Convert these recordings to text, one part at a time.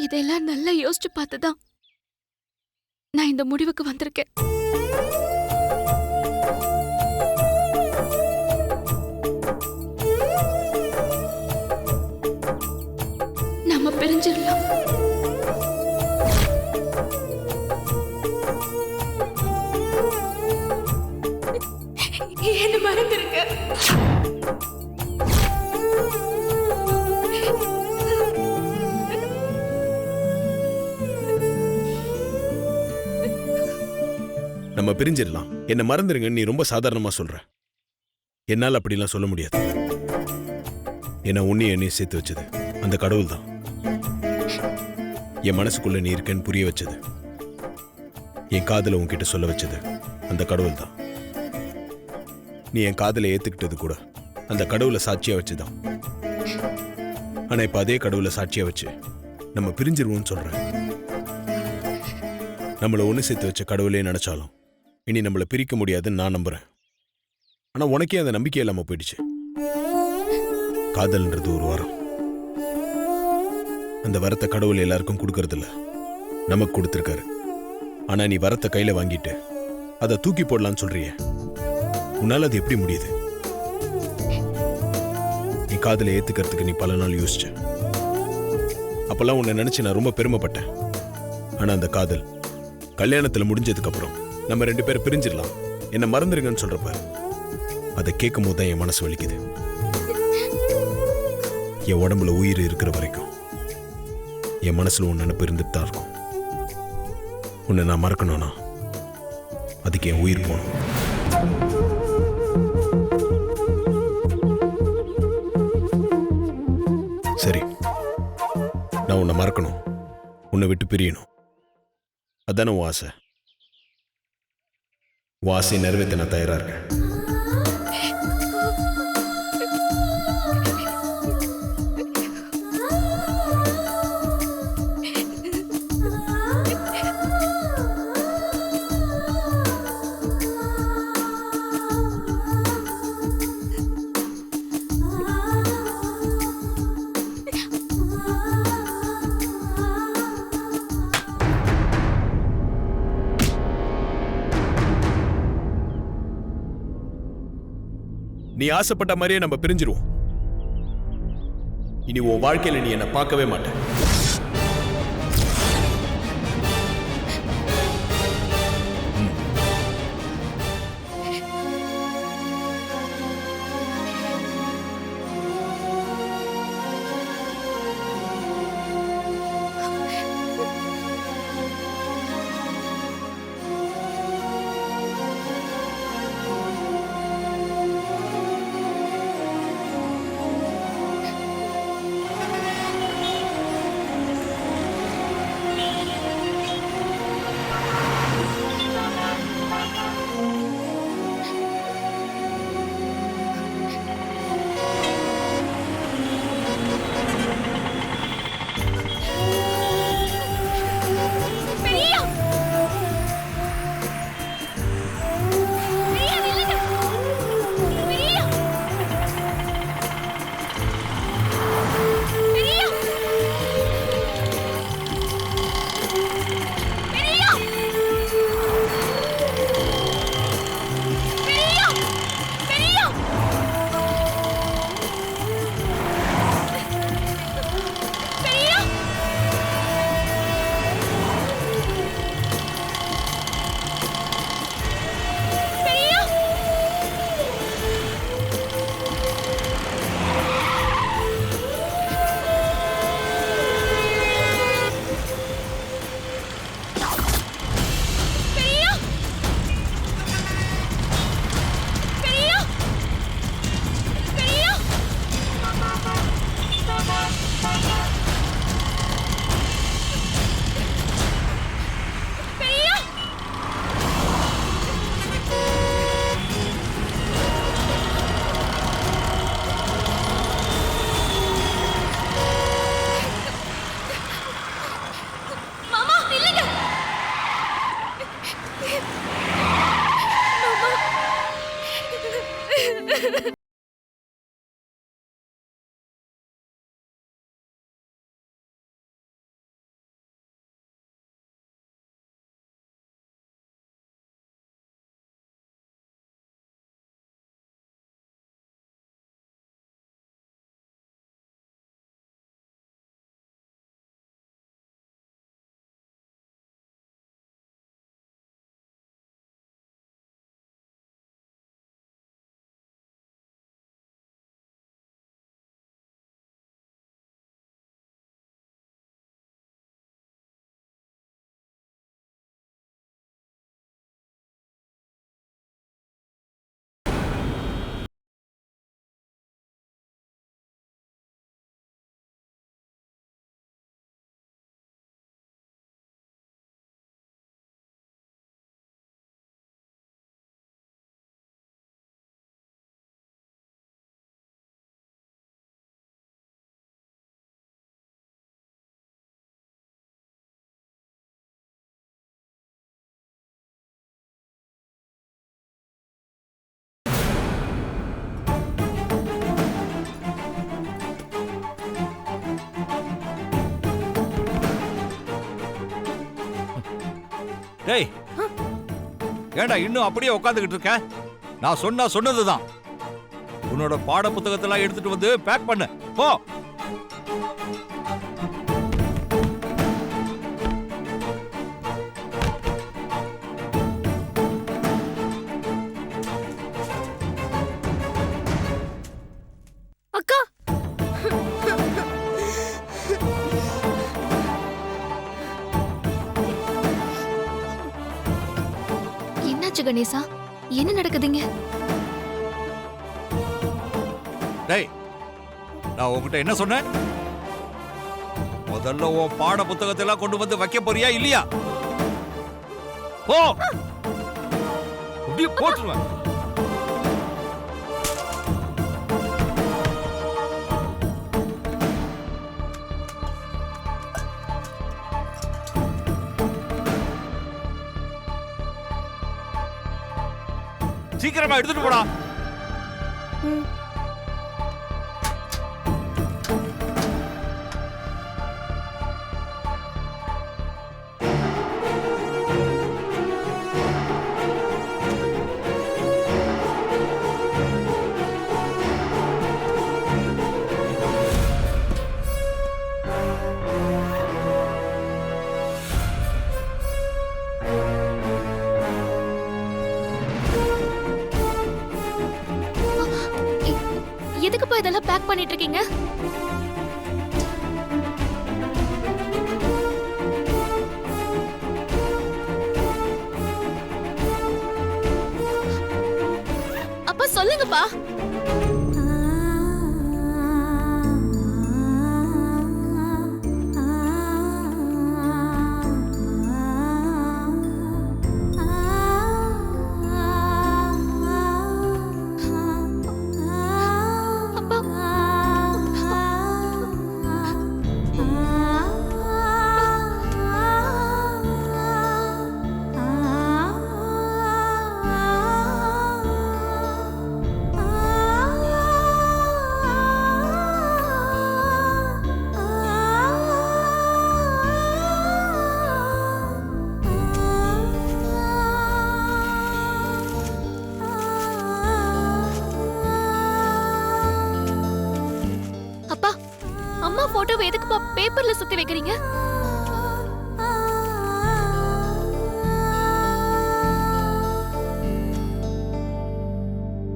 இதெல்லாம் நல்லா யோசிச்சு பார்த்துதான் நான் இந்த முடிவுக்கு வந்திருக்கேன். நம்ம பிரிஞ்சிடலாம். என்ன மறந்துருங்க. நம்ம பிரிஞ்சிடலாம், என்ன மறந்துருங்க. நீ ரொம்ப சாதாரணமா சொல்ற. என்னால் அப்படிலாம் சொல்ல முடியாது. என்ன உன்னையும் என்னையும் சேர்த்து வச்சது அந்த கடவுள் தான். என் மனசுக்குள்ள நீ இருக்கேன்னு புரிய வச்சது, என் காதலை உன்கிட்ட சொல்ல வச்சது அந்த கடவுள் தான். நீ என் காதலை ஏத்துக்கிட்டது கூட அந்த கடவுளை சாட்சியா வச்சுதான். ஆனா இப்ப அதே கடவுளை சாட்சியா வச்சு நம்ம பிரிஞ்சிருவோம்னு சொல்றேன். நம்மளை ஒன்று சேர்த்து வச்ச கடவுளே நினைச்சாலும் இனி நம்மளை பிரிக்க முடியாதுன்னு நான் நம்புறேன். ஆனா உனக்கே அந்த நம்பிக்கை இல்லாம போயிடுச்சு. காதல்ன்றது ஒரு வரம். அந்த வரத்தை கடவுள் எல்லாருக்கும் கொடுக்கறதில்ல, நமக்கு கொடுத்துருக்காரு. ஆனா நீ வரத்தை கையில வாங்கிட்டு அதை தூக்கி போடலான்னு சொல்றிய. உன்னால அது எப்படி முடியுது? நீ காதலை ஏத்துக்கிறதுக்கு நீ பல நாள் யோசிச்ச. அப்பெல்லாம் உன்னை நினைச்சு நான் ரொம்ப பெருமைப்பட்டேன். ஆனா அந்த காதல் கல்யாணத்துல முடிஞ்சதுக்கு அப்புறம் நம்ம 2 பேரும் பிரிஞ்சிடலாம், என்ன மறந்துருங்கன்னு சொல்றப்ப அதை கேட்கும் போது தான் என் மனசு வலிக்குது. என் உடம்புல உயிர் இருக்கிற வரைக்கும் என் மனசுல உன் நினைப்பு இருந்துட்டு தான் இருக்கும். உன்னை நான் மறக்கணும்னா அதுக்கு என் உயிர் போகணும். சரி, நான் உன்னை மறக்கணும், உன்னை விட்டு பிரியணும், அதானே உன் ஆசை. உன் ஆசையை நிறைவேற்ற நான் தயாரா இருக்கேன். நீ ஆசைப்பட்ட மாதிரியே நம்ம பிரிஞ்சிருவோம். இனி உன் வாழ்க்கையில நீ என்னை பார்க்கவே மாட்டேன். டேய், ஏண்டா இன்னும் அப்படியே உட்காந்துக்கிட்டு இருக்க? நான் சொன்னதுதான். உன்னோட பாட புத்தகத்தெல்லாம் எடுத்துட்டு வந்து பேக் பண்ணு. போ. அக்கா, என்னாச்சு கணேசா? என்ன நடக்குதுங்க? டேய், நான் உன்கிட்ட என்ன சொன்னேன்? முதல்ல உன் பாட புத்தகத்தை எல்லாம் கொண்டு வந்து வைக்க போறியா இல்லையா? போ. அப்படியே போட்டுருவேன். சீக்கிரமா எடுத்துட்டு போடா. எதுக்குப்பா இதெல்லாம் பேக் பண்ணிட்டு இருக்கீங்க? அப்பா சொல்லுங்கப்பா. அம்மா போட்டோவை எதுக்குப்பா பேப்பர்ல சுத்தி வைக்கிறீங்க?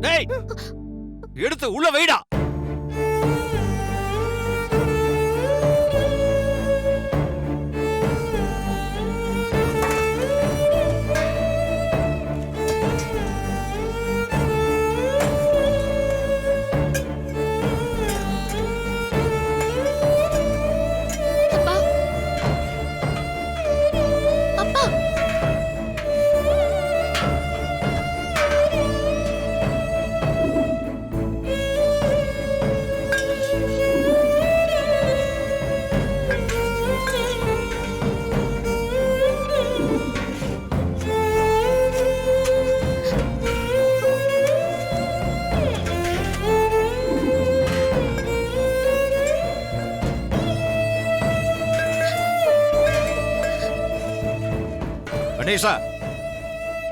டேய், எடுத்து உள்ள வைடா. கணேசா,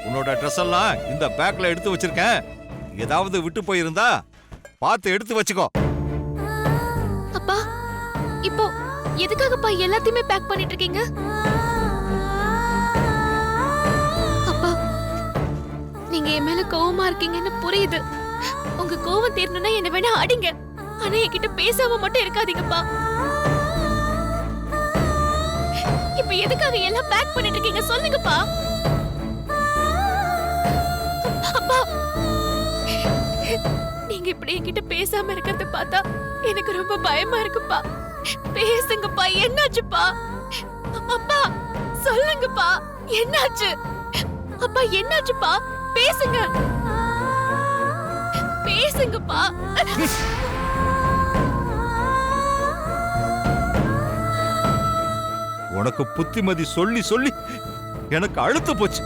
உன்னோட ட்ரெஸ் எல்லாம் இந்த பேக்ல எடுத்து வச்சிருக்கேன். ஏதாவது விட்டு போயிருந்தா பார்த்து எடுத்து வச்சுக்கோ. அப்பா, இப்போ எதுக்காகப்பா எல்லாத்தையுமே பேக் பண்ணிட்டு இருக்கீங்க? அப்பா, நீங்க என் மேல கோவமா இருக்கீங்கன்னு புரியுது. உங்க கோவம் தீரணும்னா என்ன வேணா அடிங்க. ஆனா என்கிட்ட பேசாம மட்டும் இருக்காதீங்கப்பா. இப்ப எதுக்காக எல்லாம் பேக் பண்ணிட்டு இருக்கீங்க சொல்லுங்கப்பா. அப்பா, நீங்க இப்படி என்கிட்ட பேசாம இருக்கிறத பார்த்தா எனக்கு ரொம்ப பயமா இருக்குப்பா. பேசுங்கப்பா, என்னாச்சுப்பா? அப்பா சொல்லுங்கப்பா, என்னாச்சு? அப்பா என்னாச்சுப்பா? பேசுங்க, பேசுங்கப்பா. உனக்கு புத்திமதி சொல்லி சொல்லி எனக்கு அழுத்து போச்சு.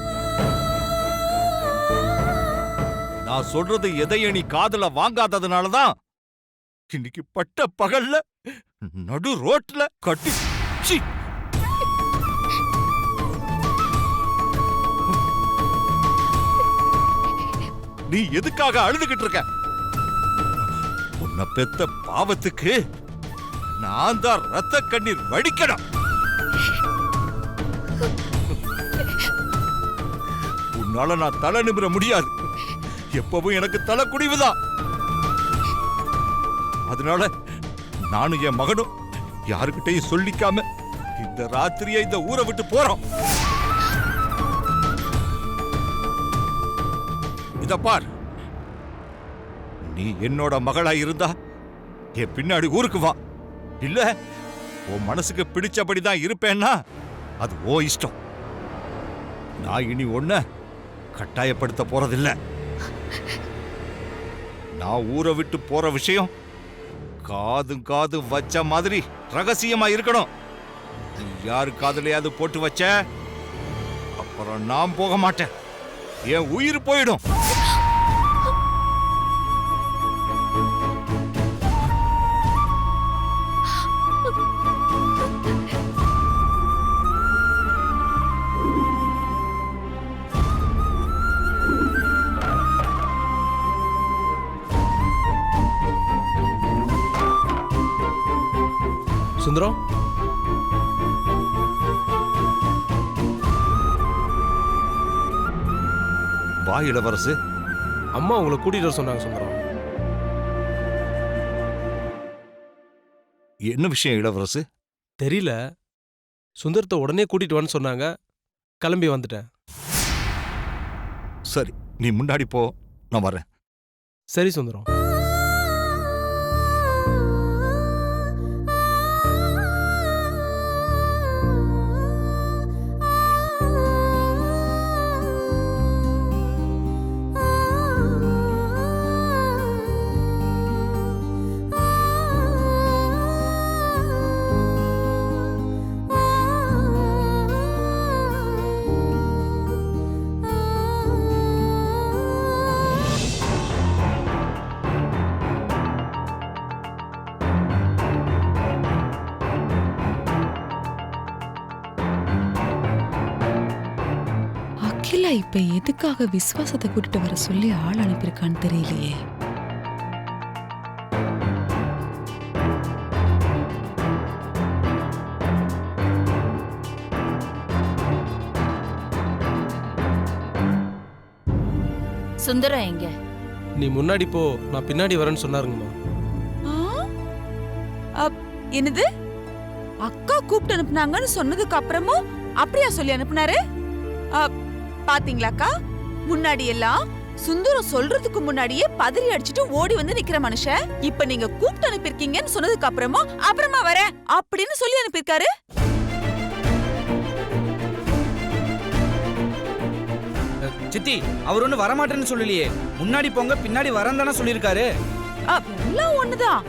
நான் சொல்றது எதைய நீ காதுல வாங்காததுனாலதான் இன்னைக்கு பட்ட பகல்ல நடு ரோட்ல கட்டி. நீ எதுக்காக அழுதுகிட்டு இருக்க? உன்னை பெத்த பாவத்துக்கு நான் தான் ரத்த கண்ணீர் வடிக்கணும். உன்னால நான் தலை நிமிர முடியாது. எப்பவும் எனக்கு தலை குடிவுதான். அதனால நானும் என் மகனும் யாருக்கிட்டையும் சொல்லிக்காம இந்த ராத்திரியை இந்த ஊரை விட்டு போறோம். இத பார், நீ என்னோட மகளா இருந்தா என் பின்னாடி ஊருக்கு வா. இல்ல உன் மனசுக்கு பிடிச்சபடிதான் இருப்பேன்னா அது ஓ இஷ்டம். நான் இனி ஒன்ன கட்டாயப்படுத்த போறதில்ல. நான் ஊரை விட்டு போற விஷயம் காது வச்ச மாதிரி ரகசியமா இருக்கணும். நீ யாரு காதுலயாவது போட்டு வச்ச அப்புறம் நான் போக மாட்டேன். என் உயிர் போயிடும். சுந்தரம், வா இளவரசு. அம்மா உங்களை கூட்டிட்டு வர சொன்னாங்க சுந்தரம். என்ன விஷயம் இளவரசு? தெரியல, சுந்தரத்தை உடனே கூட்டிட்டு வான்னு சொன்னாங்க. கிளம்பி வந்துட்டேன். சரி, நீ முன்னாடி போ, நான் வரேன். சரி சுந்தரம். அகிலா இப்ப எதுக்காக விஸ்வாசத்தை கூட்டிட்டு வர சொல்லி ஆள் அனுப்பியிருக்கான்னு தெரியலையே. சுந்தரம் எங்க? நீ முன்னாடி போ, நான் பின்னாடி வரேன்னு சொன்னாருங்கம்மா. என்னது? அக்கா கூப்பிட்டு அனுப்புனாங்கன்னு சொன்னதுக்கு அப்புறமும் அப்படியா சொல்லி அனுப்புனாரு? பாத்தீங்களாக்கா, முன்னாடி எல்லாம் சுந்தரம் சொல்றதுக்கு முன்னாடியே பதறி அடிச்சிட்டு ஓடி வந்து நிக்கிற மனுஷன் இப்ப நீங்க கூப்பிட்டு அனுப்பிருக்கீங்கன்னு சொன்னதுக்கு அப்புறமா வரேன் அப்படின்னு சொல்லி அனுப்பியிருக்காரு. சித்தி, அவர் ஒண்ணு வரமாட்டேன்னு சொல்லலையே. முன்னாடி போங்க பின்னாடி வரேன்னு தானே சொல்லியிருக்காரு. எல்லாம் ஒண்ணுதான்.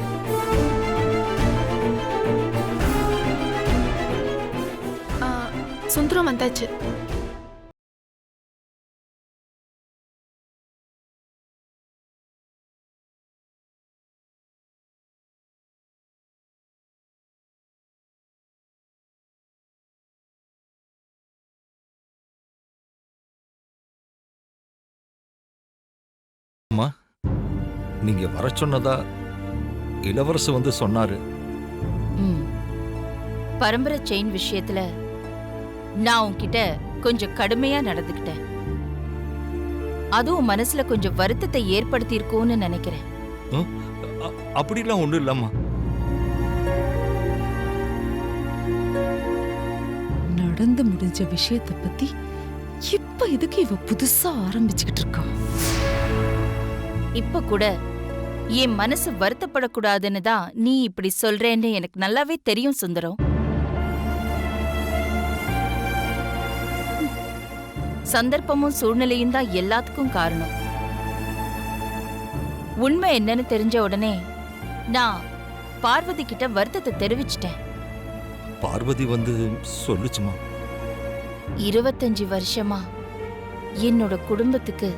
சுந்தரம் வந்தாச்சு. அம்மா, நீங்க வர சொன்னதா இளவரசு வந்து சொன்னாரு. பரம்பரை செயின் விஷயத்துல நான் உன்கிட்ட கொஞ்சம் கடுமையா நடந்துக்கிட்டேன். அதுவும் மனசுல கொஞ்சம் வருத்தத்தை ஏற்படுத்தி இருக்கும்னு நினைக்கிறேன். அப்படிலாம் ஒண்ணும் இல்லம்மா. நடந்து முடிஞ்ச விஷயத்தை பத்தி இப்ப எதுக்கு இவ புதுசா ஆரம்பிச்சுக்கிட்டு இருக்கா? இப்ப கூட என் மனசு வருத்தப்படக்கூடாதுன்னு தான் நீ இப்படி சொல்றேன்னு எனக்கு நல்லாவே தெரியும் சுந்தரம். சந்தர்ப்பமும் சூழ்நிலையும் தான் எல்லாத்துக்கும் காரணம். உண்மை என்னன்னு தெரிஞ்ச உடனே நான் பார்வதி கிட்ட வருத்தத்தை தெரிவிச்சிட்டேன். பார்வதி வந்து சொல்லுச்சுமா. 25 வருஷமா என்னோட குடும்பத்துக்கு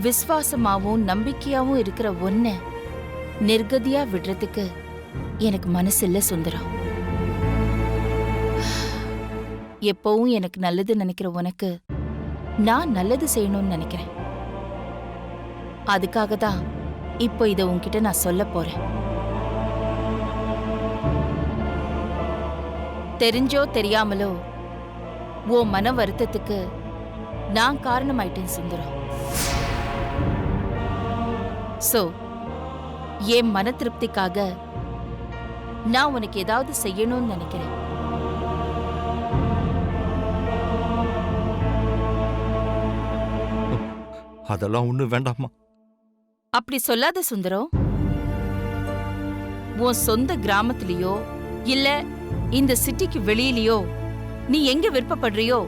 விசுவாசமாவும் நம்பிக்கையாவும் இருக்கிற ஒன்ன நிர்கதியா விடுறதுக்கு எனக்கு மனசு இல்ல சுந்தரம். எப்பவும் எனக்கு நல்லது நினைக்கிற உனக்கு நான் நல்லது செய்யணும்னு நினைக்கிறேன். அதுக்காக தான் இப்போ இதை உன்கிட்ட நான் சொல்ல போறேன். தெரிஞ்சோ தெரியாமலோ உன் மன வருத்தத்துக்கு நான் காரணமாயிட்டேன் சுந்தரம். சோ என் மன திருப்திக்காக நான் உனக்கு ஏதாவது செய்யணும்னு நினைக்கிறேன். அதெல்லாம் ஒண்ணு வேண்டாமா. அப்படி சொல்லாத சுந்தரம். உன் சொந்த கிராமத்திலயோ இல்ல இந்த சிட்டிக்கு வெளியிலயோ நீ எங்க விருப்பப்படுறியோ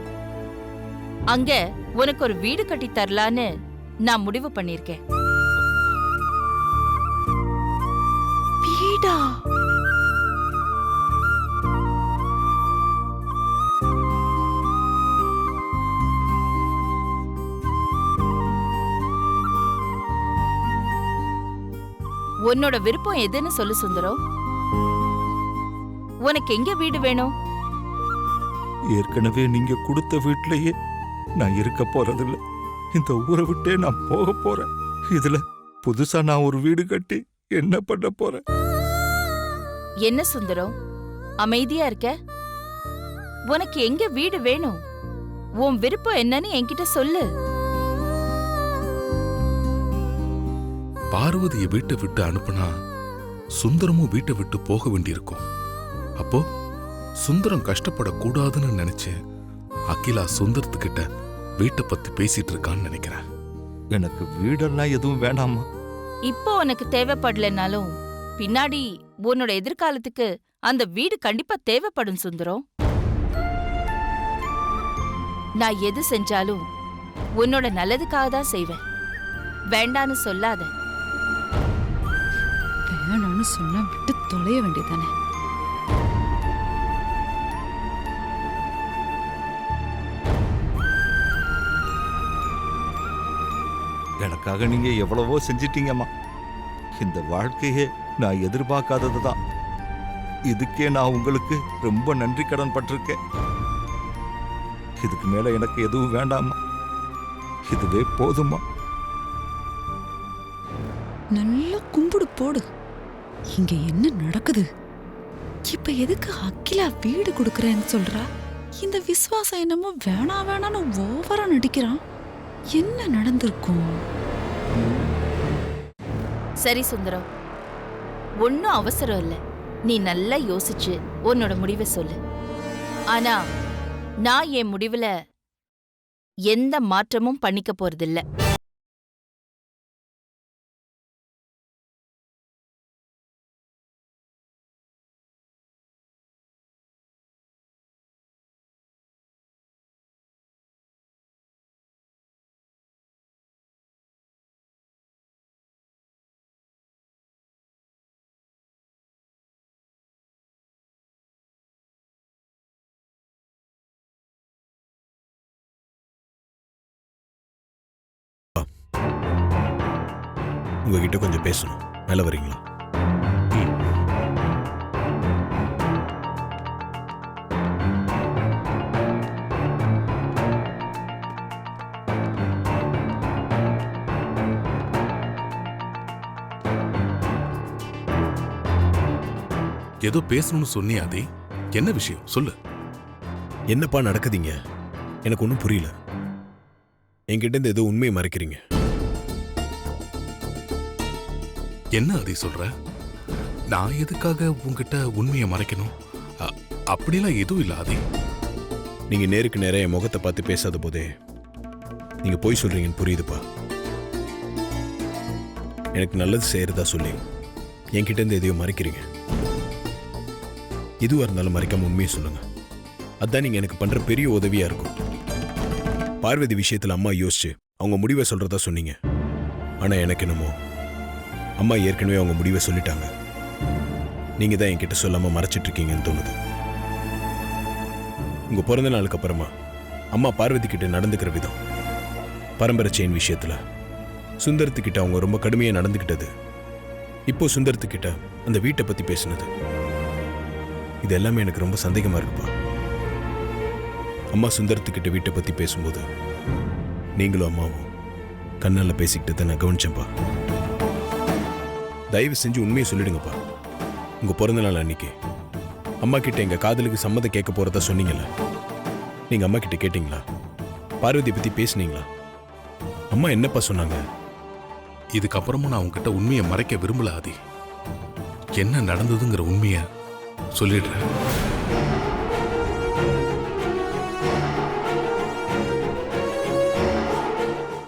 அங்க உனக்கு ஒரு வீடு கட்டி தரலான்னு நான் முடிவு பண்ணிருக்கேன். வீடா? உன்னோட விருப்பம் எதுன்னு சொல்லு சுந்தரம். உனக்கு எங்க வீடு வேணும்? ஏற்கனவே நீங்க கொடுத்த வீட்லயே நான் இருக்க போறதில்ல. இந்த ஊரை விட்டே நான் போக போறேன். இதுல புதுசா நான் ஒரு வீடு கட்டி என்ன பண்ண போறேன்? என்ன சுந்தரம் அமைதியா இருக்க? உனக்கு எங்க வீடு வேணும்? உன் விருப்பம் என்னன்னு என்கிட்ட சொல்லு. பார்வதியை வீட்டை விட்டு அனுப்புனா சுந்தரமும் வீட்டை விட்டு போக வேண்டியிருக்கும். அப்போ சுந்தரம் கஷ்டப்படக்கூடாதுன்னு நினைச்சேன். அகிலா சுந்தரத்துக்கிட்ட வீட்டை பத்தி பேசிட்டு இருக்கான்னு நினைக்கிறேன். எனக்கு வீடெல்லாம் எதுவும் வேண்டாமா. இப்போ உனக்கு தேவைப்படலனாலும் பின்னாடி உன்னோட எதிர்காலத்துக்கு அந்த வீடு கண்டிப்பா தேவைப்படும் சுந்தரம். நான் எது செஞ்சாலும் உன்னோட நல்லதுக்காக தான் செய்வேன். வேண்டான்னு சொல்லாத. வேணான்னு சொன்னா விட்டு தொலைய வேண்டியதானே. எனக்காக நீங்க எவ்வளவோ செஞ்சிட்டீங்கம்மா. இந்த வாழ்க்கையே நான் எதிர்பார்க்காததுதான். இதுக்கே நான் உங்களுக்கு ரொம்ப நன்றி கடன் பட்டிருக்கேன். இதுக்கு மேல எனக்கு எதுவும் வேண்டாமா. இதுவே போதுமா. நல்லா கும்பிடு போடு. இங்க என்ன நடக்குது? இப்ப எதுக்கு அகிலா வீடு கொடுக்கறேன்னு சொல்றா? இந்த விசுவாசம் என்னமோ வேணா வேணான்னு ஓவரா நடிக்கிறான். என்ன நடந்திருக்கும்? சரி சுந்தரம், ஒன்னும் அவசரம் இல்ல. நீ நல்லா யோசிச்சு உன்னோட முடிவை சொல்லு. ஆனா நான் என் முடிவுல எந்த மாற்றமும் பண்ணிக்க போறதில்ல. உங்ககிட்ட கொஞ்சம் பேசணும். மேல வரீங்களா? ஏதோ பேசணும்னு சொன்னியா? அதே என்ன விஷயம் சொல்லு. என்னப்பா நடக்குதுங்க? எனக்கு ஒன்றும் புரியல. என்கிட்ட இருந்து ஏதோ உண்மையை மறைக்கிறீங்க. என்ன அதே சொல்ற? நான் எதுக்காக உன்கிட்ட உண்மையை மறைக்கணும்? அப்படிலாம் எதுவும் இல்ல அதே. நீங்க நேருக்கு நேரம் என் முகத்தை பார்த்து பேசாத போதே நீங்க போய் சொல்றீங்கன்னு புரியுதுப்பா. எனக்கு நல்லது செய்யறதா சொல்லி என்கிட்ட இருந்து எதையோ மறைக்கிறீங்க. எதுவா இருந்தாலும் மறைக்காம உண்மையை சொல்லுங்க. அதான் நீங்க எனக்கு பண்ற பெரிய உதவியா இருக்கும். பார்வதி விஷயத்துல அம்மா யோசிச்சு அவங்க முடிவை சொல்றதா சொன்னீங்க. ஆனா எனக்கு என்னமோ அம்மா ஏற்கனவே அவங்க முடிவை சொல்லிட்டாங்க. நீங்க தான் என்கிட்ட சொல்லாம மறைச்சிட்டு இருக்கீங்கன்னு தோணுது. உங்க பிறந்த நாளுக்கு அப்புறமா அம்மா பார்வதி கிட்ட நடந்துக்கிற விதம், பரம்பரை செயின் விஷயத்துல சுந்தரத்துக்கிட்ட அவங்க ரொம்ப கடுமையா நடந்துக்கிட்டது, இப்போ சுந்தரத்துக்கிட்ட அந்த வீட்டை பத்தி பேசினது, இது எல்லாமே எனக்கு ரொம்ப சந்தேகமா இருக்குப்பா. அம்மா சுந்தரத்துக்கிட்ட வீட்டை பத்தி பேசும்போது நீங்களும் அம்மாவும் கண்ணால பேசிக்கிட்டு நான் கவனிச்சேன்ப்பா. தயவு செஞ்சு உண்மையை சொல்லிடுங்கப்பா. உங்க பிறந்த நாள் அன்னைக்கு அம்மா கிட்ட எங்க காதலுக்கு சம்மதம் கேட்க போறதா சொன்னீங்கல்ல, நீங்க அம்மா கிட்ட கேட்டீங்களா? பார்வதி பத்தி பேசுனீங்களா? அம்மா என்னப்பா சொன்னாங்க? இதுக்கப்புறமும் நான் உன்கிட்ட உண்மையை மறைக்க விரும்பல ஆதி. என்ன நடந்ததுங்கிற உண்மையை சொல்லிடுறேன்.